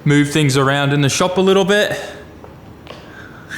move things around in the shop a little bit.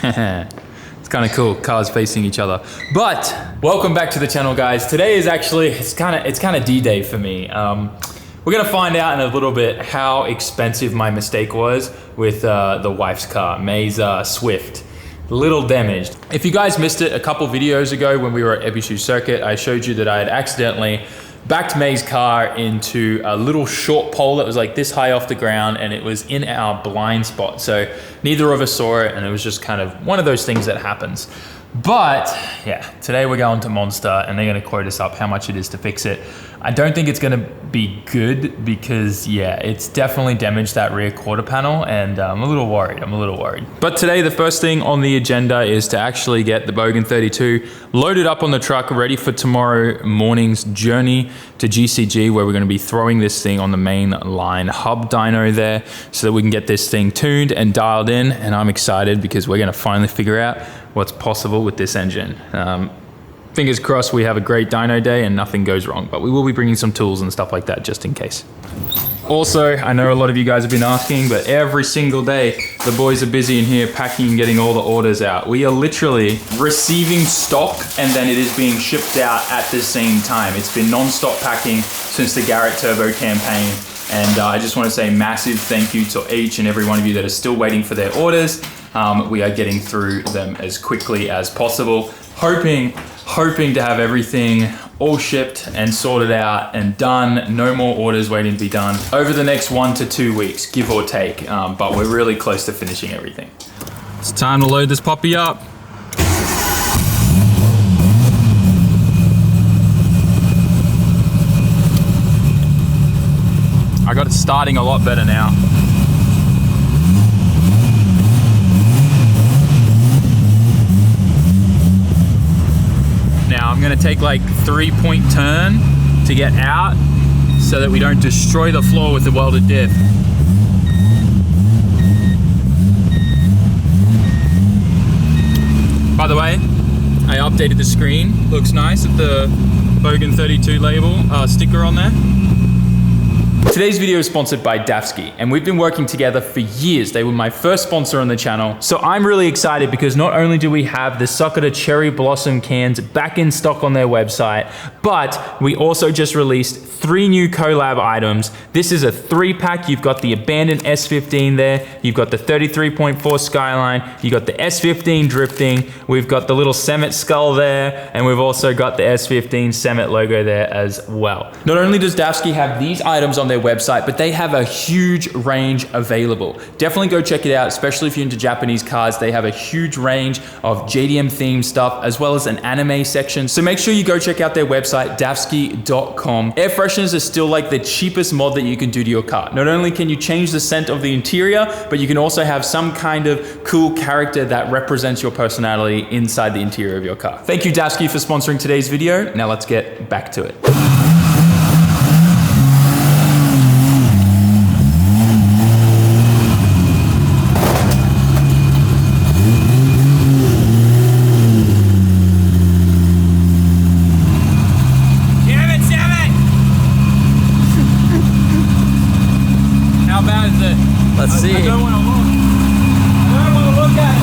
It's kind of cool, cars facing each other. But welcome back to the channel, guys. Today is actually, it's kind of D-Day for me. We're gonna find out in a little bit how expensive my mistake was with the wife's car, May's Swift. Little damaged. If you guys missed it a couple videos ago when we were at Ebushu Circuit, I showed you that I had accidentally backed May's car into a little short pole that was like this high off the ground, and it was in our blind spot. So neither of us saw it, and it was just kind of one of those things that happens. But yeah, today we're going to Monster and they're gonna quote us up how much it is to fix it. I don't think it's gonna be good because yeah, it's definitely damaged that rear quarter panel, and I'm a little worried. But today the first thing on the agenda is to actually get the Bogan 32 loaded up on the truck, ready for tomorrow morning's journey to GCG, where we're gonna be throwing this thing on the main line hub dyno there so that we can get this thing tuned and dialed in. And I'm excited because we're gonna finally figure out what's possible with this engine. Fingers crossed we have a great dyno day and nothing goes wrong, but we will be bringing some tools and stuff like that just in case. Also, I know a lot of you guys have been asking, but every single day the boys are busy in here packing and getting all the orders out. We are literally receiving stock and then it is being shipped out at the same time. It's been non-stop packing since the Garrett Turbo campaign. And I just want to say massive thank you to each and every one of you that are still waiting for their orders. We are getting through them as quickly as possible. Hoping to have everything all shipped and sorted out and done. No more orders waiting to be done over the next 1 to 2 weeks, give or take. But we're really close to finishing everything. It's time to load this puppy up. I got it starting a lot better now. Now I'm gonna take like 3-point turn to get out so that we don't destroy the floor with the welded diff. By the way, I updated the screen. Looks nice with the Bogan 32 label sticker on there. Today's video is sponsored by Dafsky, and we've been working together for years. They were my first sponsor on the channel. So I'm really excited because not only do we have the Sakura Cherry Blossom cans back in stock on their website, but we also just released 3 new collab items. This is a 3-pack. You've got the abandoned S15 there. You've got the 33.4 Skyline. You've got the S15 drifting. We've got the little SAMMIT skull there. And we've also got the S15 SAMMIT logo there as well. Not only does Dafsky have these items on their website, but they have a huge range available. Definitely go check it out, especially if you're into Japanese cars. They have a huge range of JDM themed stuff, as well as an anime section. So make sure you go check out their website, dafsky.com. Air fresheners are still like the cheapest mod that you can do to your car. Not only can you change the scent of the interior, but you can also have some kind of cool character that represents your personality inside the interior of your car. Thank you, Dafsky, for sponsoring today's video. Now let's get back to it. Let's see. I don't want to look. I don't want to look at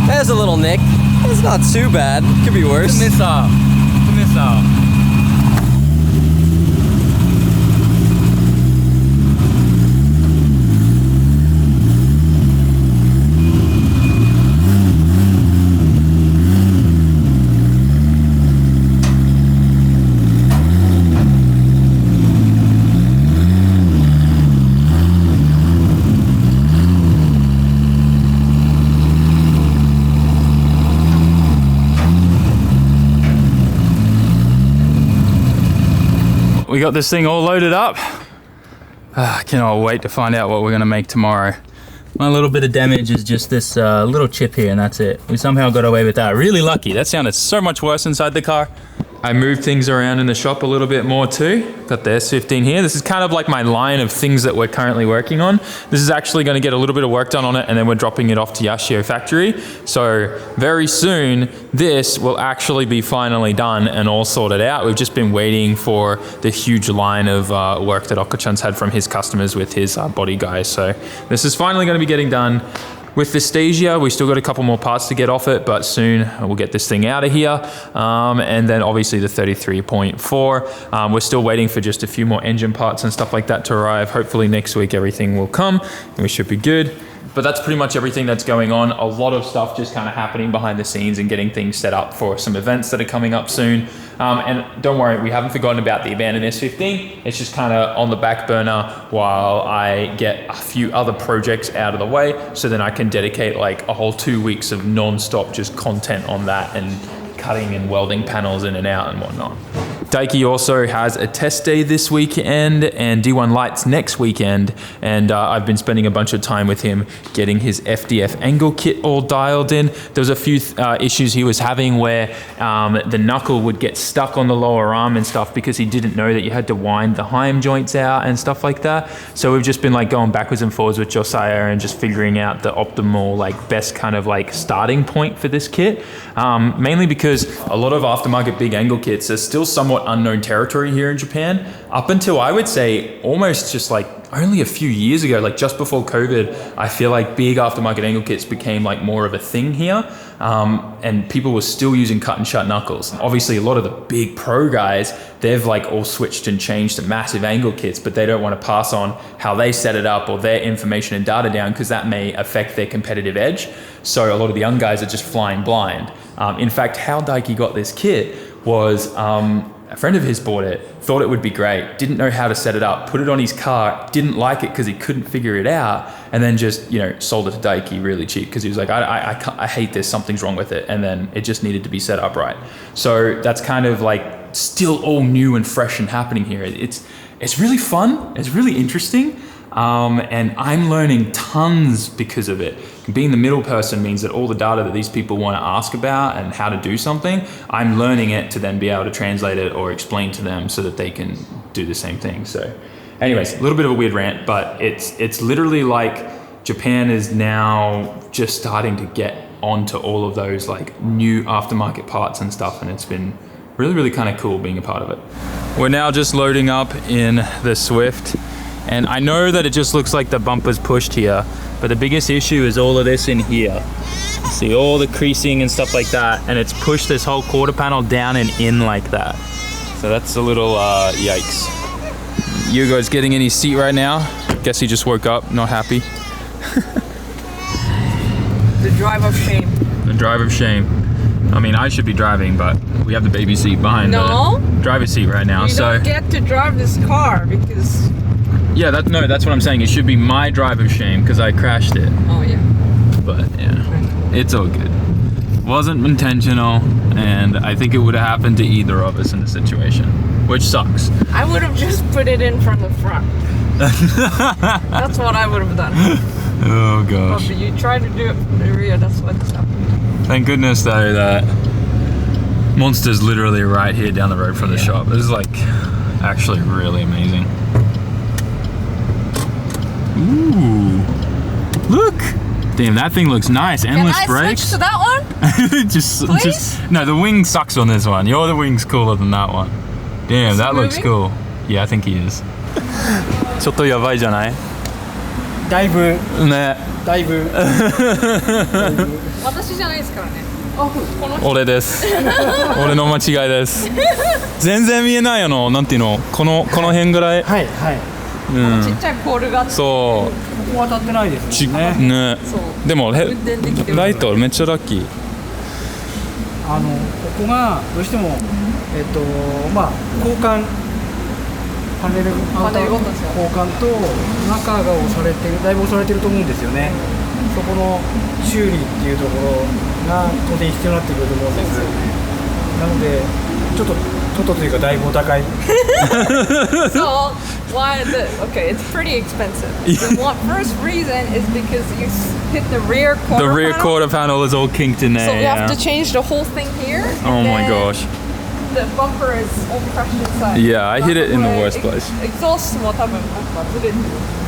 it. There's a little nick. It's not too bad. Could be worse. Turn this off. Turn this off. We got this thing all loaded up. I cannot wait to find out what we're gonna make tomorrow. My little bit of damage is just this little chip here, and that's it. We somehow got away with that. Really lucky. That sounded so much worse inside the car. I moved things around in the shop a little bit more too. Got the S15 here. This is kind of like my line of things that we're currently working on. This is actually going to get a little bit of work done on it, and then we're dropping it off to Yashio factory. So very soon, this will actually be finally done and all sorted out. We've just been waiting for the huge line of work that Okko-chan's had from his customers with his body guys. So this is finally going to be getting done. With the Stasia, we still got a couple more parts to get off it, but soon we'll get this thing out of here. And then obviously the 33.4. We're still waiting for just a few more engine parts and stuff like that to arrive. Hopefully next week everything will come and we should be good. But that's pretty much everything that's going on. A lot of stuff just kind of happening behind the scenes and getting things set up for some events that are coming up soon. And don't worry, we haven't forgotten about the abandoned S15. It's just kind of on the back burner while I get a few other projects out of the way, so then I can dedicate like a whole 2 weeks of non-stop just content on that and cutting and welding panels in and out and whatnot. Daiki also has a test day this weekend and D1 Lights next weekend, and I've been spending a bunch of time with him getting his FDF angle kit all dialed in. There was a few issues he was having where the knuckle would get stuck on the lower arm and stuff because he didn't know that you had to wind the Heim joints out and stuff like that. So we've just been like going backwards and forwards with Josiah and just figuring out the optimal, like best kind of like starting point for this kit. Mainly because a lot of aftermarket big angle kits are still somewhat unknown territory here in Japan. Up until I would say almost just like only a few years ago, like just before COVID, I feel like big aftermarket angle kits became like more of a thing here. And people were still using cut and shut knuckles. Obviously a lot of the big pro guys, they've like all switched and changed to massive angle kits, but they don't want to pass on how they set it up or their information and data down because that may affect their competitive edge. So a lot of the young guys are just flying blind. In fact, how Daiki got this kit was a friend of his bought it, thought it would be great, didn't know how to set it up, put it on his car, didn't like it because he couldn't figure it out, and then just, you know, sold it to Daiki really cheap because he was like, I hate this, something's wrong with it, and then it just needed to be set up right. So that's kind of like still all new and fresh and happening here. It's really fun, it's really interesting, and I'm learning tons because of it. Being the middle person means that all the data that these people want to ask about and how to do something, I'm learning it to then be able to translate it or explain to them so that they can do the same thing. So anyways, a little bit of a weird rant, but it's literally like Japan is now just starting to get onto all of those like new aftermarket parts and stuff, and it's been really, really kind of cool being a part of it. We're now just loading up in the Swift, and I know that it just looks like the bumper's pushed here, but the biggest issue is all of this in here. See all the creasing and stuff like that, and it's pushed this whole quarter panel down and in like that. So that's a little yikes. Hugo's getting in his seat right now. Guess he just woke up, not happy. The drive of shame. The drive of shame. I mean, I should be driving, but we have the baby seat behind the driver's seat right now. You don't get to drive this car because... Yeah, that's what I'm saying. It should be my drive of shame because I crashed it. Oh yeah. But yeah, it's all good. Wasn't intentional, and I think it would have happened to either of us in the situation, which sucks. I would have just put it in from the front. That's what I would have done. Oh gosh. But you try to do it from the rear, that's what's happened. Thank goodness though that Monster's literally right here down the road from the shop. This is like actually really amazing. Ooh, look! Damn, that thing looks nice. Endless brakes. Can I switch to that one? just no. The wing sucks on this one. The wing's cooler than that one. Damn, that looks cool. Yeah, I think he is. ちょっとやばいじゃない？だいぶね。だいぶ。私じゃないですからね。俺です。俺の間違いです。全然見えないなんていうの、この辺ぐらい。はいはい。ちっちゃいポールがあって、そうここ当たってないですね。ね。でもライトめっちゃラッキー。ここがどうしてもまあ交換パネル交換と中が押されてる、だいぶ押されてると思うんですよね。そこの修理っていうところが当然必要になってくると思うんです。なのでちょっとというかだいぶお高い。So why is it? Okay, it's pretty expensive. The first reason is because you hit the rear quarter panel. Quarter panel is all kinked in there. So you have to change the whole thing here. Oh my gosh. the bumper is all crushed inside. Yeah, I hit it in the worst place. Exhaust も多分なんかずれてる。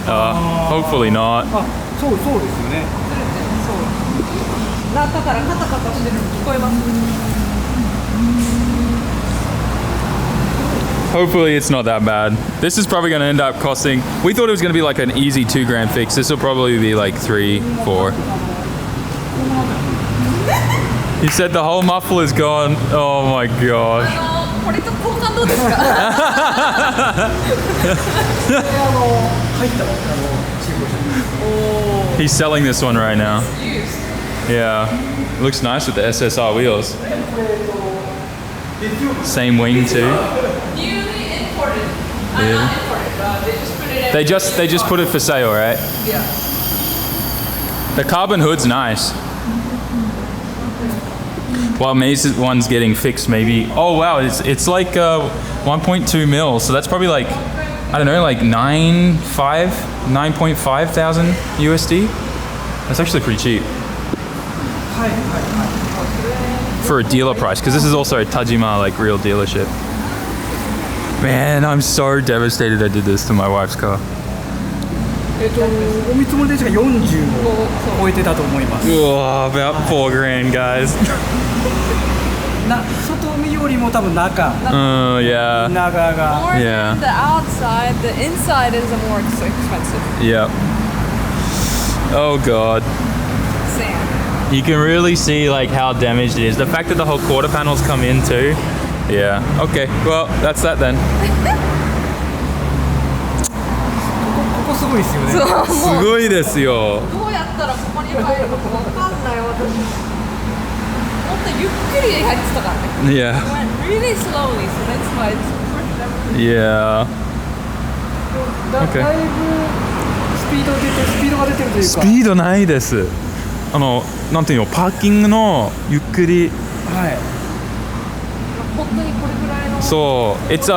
Hopefully not. あ、そうですよね。ずれてる。そう。中からカタカタしてるの聞こえます。 Hopefully it's not that bad. This is probably going to end up costing, we thought it was going to be like an easy $2,000 fix. This will probably be like 3, 4. You said the whole muffler is gone. Oh my gosh. これと交換どうですか？ He's selling this one right now. Used. Yeah. Looks nice with the SSR wheels. Same wing too. Newly imported. Yeah. Not imported, but they just put it in. They just put it for sale, right? Yeah. The carbon hood's nice. While Maze's one's getting fixed maybe. Oh wow, it's like 1.2 mil, so that's probably like, I don't know, like 9.5 thousand USD. That's actually pretty cheap. For a dealer price, because this is also a Tajima like real dealership. Man, I'm so devastated I did this to my wife's car. お見積もりでしか40を超えてたと思います。 Oh, about $4,000, guys. 外見よりも多分中、 Yeah. 長が。 More Yeah. than the outside, the inside is the more expensive. Yep. Oh god. Sam. You can really see like how damaged it is. The fact that the whole quarter panels come in too. Yeah. Okay. Well, that's that then. ここすごいですよね。そう、もうすごいですよ。どうやったらここに入るのかわかんない私。もっとゆっくり入ってたからね。Yeah. It went really slowly, so that's why it's pushed everything. Yeah. だいぶスピードが出てるというか。スピードないです。なんていうの、パーキングのゆっくり。はい。本当にこれぐらいの。So it's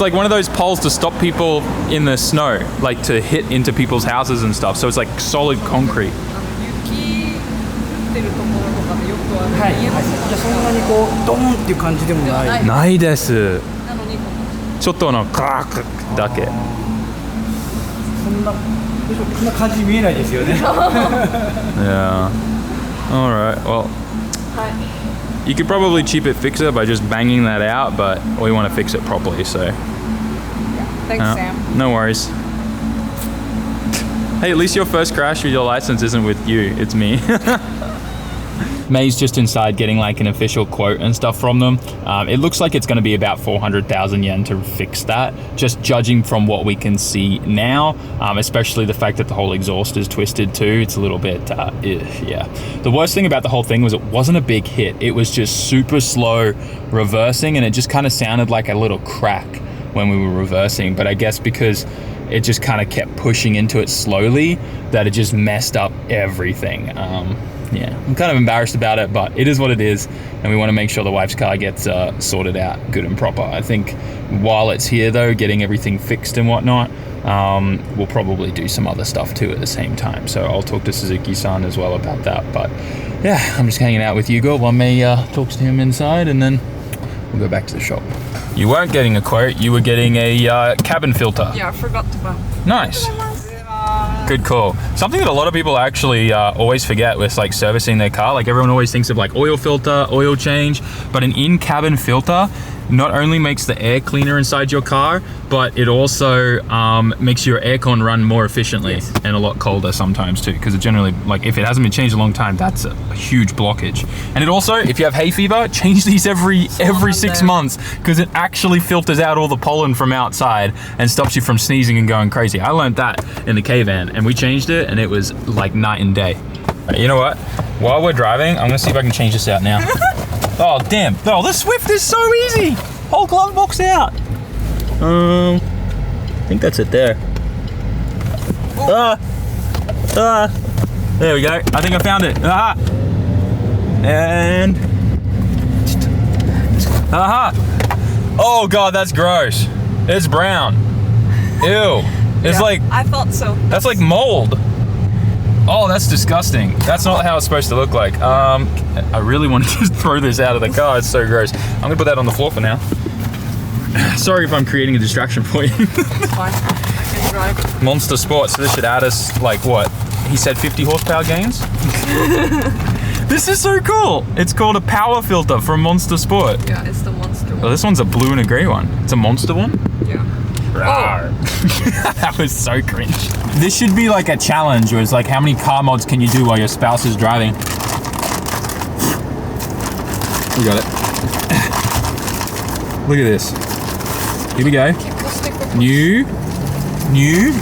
like one of those poles to stop people in the snow, like to hit into people's houses and stuff. So it's like solid concrete. 雪降ってるところとかでよくある。はい。じゃあそんなにこうドーンっていう感じでもない。ないです。なのにちょっとクラックだけ。そんな感じ見えないですよね。 Yeah. All right. Well, はい。 you could probably cheap it fix it by just banging that out, but we want to fix it properly, so. Thanks, Sam. No worries. Hey, at least your first crash with your license isn't with you, it's me. May's just inside getting like an official quote and stuff from them. It looks like it's going to be about 400,000 yen to fix that, just judging from what we can see now, especially the fact that the whole exhaust is twisted too. It's a little bit, yeah. The worst thing about the whole thing was it wasn't a big hit. It was just super slow reversing, and it just kind of sounded like a little crack when we were reversing. But I guess because it just kind of kept pushing into it slowly, that it just messed up everything. Yeah, I'm kind of embarrassed about it, but it is what it is, and we want to make sure the wife's car gets sorted out good and proper. I think while it's here though, getting everything fixed and whatnot, we'll probably do some other stuff too at the same time. So I'll talk to Suzuki-san as well about that. But yeah, I'm just hanging out with Hugo while May talks to him inside, and then we'll go back to the shop. You weren't getting a quote, you were getting a cabin filter. Yeah, I forgot to buy. Nice. Good call. Something that a lot of people actually always forget with like servicing their car. Like everyone always thinks of like oil filter, oil change, but an in-cabin filter not only makes the air cleaner inside your car, but it also makes your aircon run more efficiently and a lot colder sometimes too, because it generally, like if it hasn't been changed a long time, that's a huge blockage. And it also, if you have hay fever, change these every 6 months, because it actually filters out all the pollen from outside and stops you from sneezing and going crazy. I learned that in the K-van, and we changed it and it was like night and day. You know what? While we're driving, I'm gonna see if I can change this out now. Oh damn! Oh, the Swift is so easy. Whole glove box out. I think that's it there. There we go. I think I found it. And oh god, that's gross. It's brown. Ew. It's like I thought so. that's like mold. Oh, that's disgusting. That's not how it's supposed to look like. I really want to just throw this out of the car. It's so gross. I'm gonna put that on the floor for now. Sorry if I'm creating a distraction for you. It's fine. I can drive. Monster Sport, so this should add us, like what? He said 50 horsepower gains? This is so cool. It's called a power filter from Monster Sport. Yeah, it's the monster one. Oh, this one's a blue and a gray one. It's a monster one? Yeah. That was so cringe. This should be like a challenge where it's like, how many car mods can you do while your spouse is driving? We got it. Look at this. Here we go. Keep the sticker. New.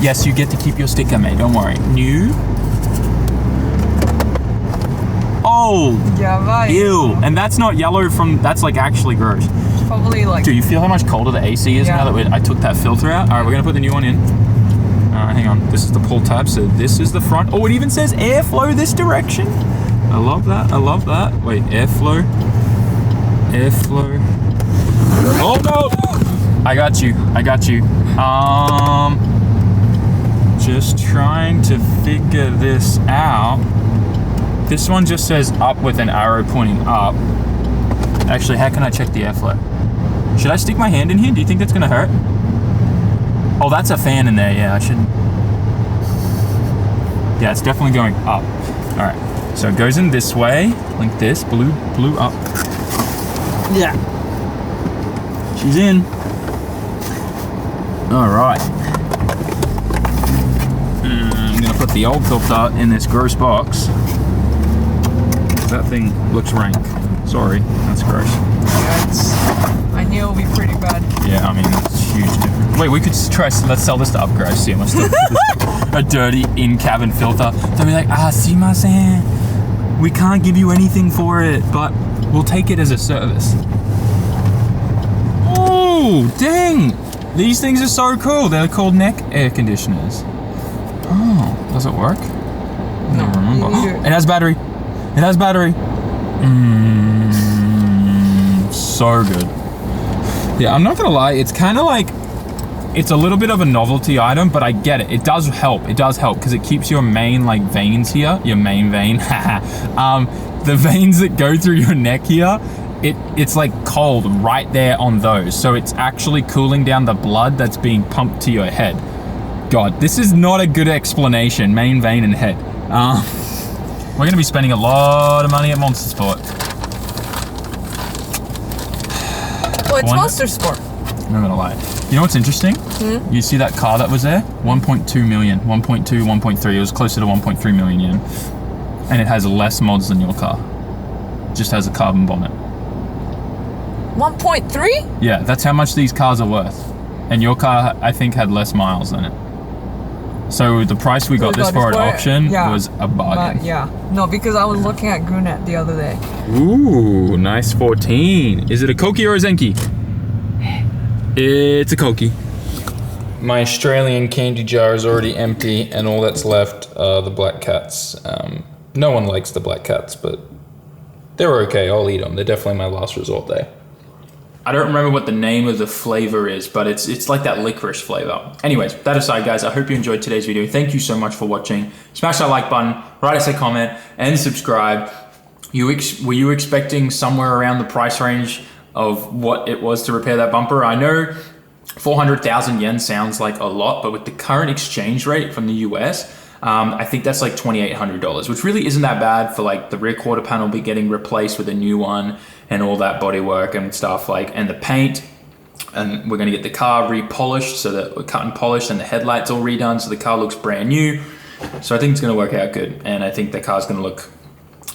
Yes, you get to keep your sticker, mate. Don't worry. New. Oh. Yeah, Ew. And that's not yellow from. That's like actually gross. Probably like. Do you feel how much colder the AC is now that I took that filter out? All right, we're gonna put the new one in. All right, hang on. This is the pull tab, so this is the front. Oh, it even says airflow this direction. I love that. I love that. Wait, airflow. Airflow. Oh no! I got you. Just trying to figure this out. This one just says up with an arrow pointing up. Actually, how can I check the airflow? Should I stick my hand in here? Do you think that's gonna hurt? Oh, that's a fan in there. Yeah, I should. Yeah, it's definitely going up. All right, so it goes in this way, like this, blue up. Yeah. She's in. All right. I'm gonna put the old filter in this gross box. That thing looks rank. Sorry, that's gross. Yeah, I knew it would be pretty bad. Yeah, I mean, it's huge difference. Wait, we could try, let's sell this to Upgrade, see how much a dirty in-cabin filter. They'll be like, sumimasen, we can't give you anything for it, but we'll take it as a service. Oh, dang! These things are so cool. They're called neck air conditioners. Oh, does it work? I don't remember. It has battery. It has battery. So good. Yeah, I'm not gonna lie, it's kind of like, it's a little bit of a novelty item, but I get it. It does help because it keeps your main like veins here, your main vein, the veins that go through your neck here, it's like cold right there on those. So it's actually cooling down the blood that's being pumped to your head. God, this is not a good explanation, main vein and head. We're gonna be spending a lot of money at Monster Sport. Well, it's Monster Sport. I'm not gonna lie. You know what's interesting? You see that car that was there? 1.2 million, 1.2, 1.3. It was closer to 1.3 million yen. And it has less mods than your car. Just has a carbon bonnet. 1.3? Yeah, that's how much these cars are worth. And your car, I think, had less miles than it. So the price we got this for at auction was a bargain. No, because I was looking at Grunet the other day. Ooh, nice 14. Is it a Koki or a Zenki? It's a Koki. My Australian candy jar is already empty, and all that's left are the black cats. No one likes the black cats, but they're okay. I'll eat them. They're definitely my last resort there. I don't remember what the name of the flavor is, but it's like that licorice flavor. Anyways, that aside, guys, I hope you enjoyed today's video. Thank you so much for watching. Smash that like button, write us a comment, and subscribe. Were you expecting somewhere around the price range of what it was to repair that bumper? I know 400,000 yen sounds like a lot, but with the current exchange rate from the US, I think that's like $2,800, which really isn't that bad for like the rear quarter panel be getting replaced with a new one and all that bodywork and stuff like, and the paint. And we're gonna get the car repolished so that we're cut and polished, and the headlights all redone so the car looks brand new. So I think it's gonna work out good, and I think the car's gonna look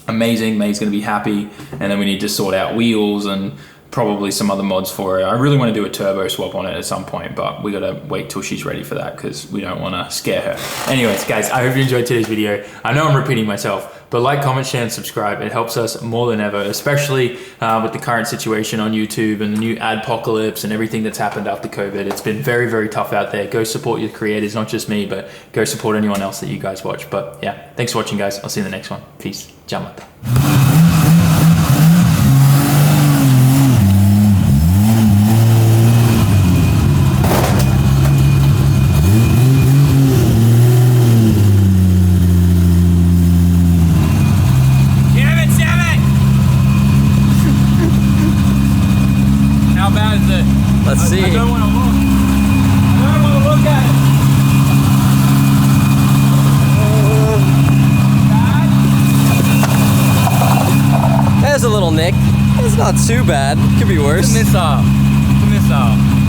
amazing. May's gonna be happy, and then we need to sort out wheels and probably some other mods for it. I really want to do a turbo swap on it at some point, but we gotta wait till she's ready for that because we don't want to scare her. Anyways, guys, I hope you enjoyed today's video. I know I'm repeating myself, but like, comment, share, and subscribe. It helps us more than ever, especially with the current situation on YouTube and the new adpocalypse and everything that's happened after COVID. It's been very, very tough out there. Go support your creators, not just me, but go support anyone else that you guys watch. But yeah, thanks for watching, guys. I'll see you in the next one. Peace. Jamata. see. I don't want to look. I don't want to look at it. There's a little nick. It's not too bad. Could be worse. It's a missile. It's a missile.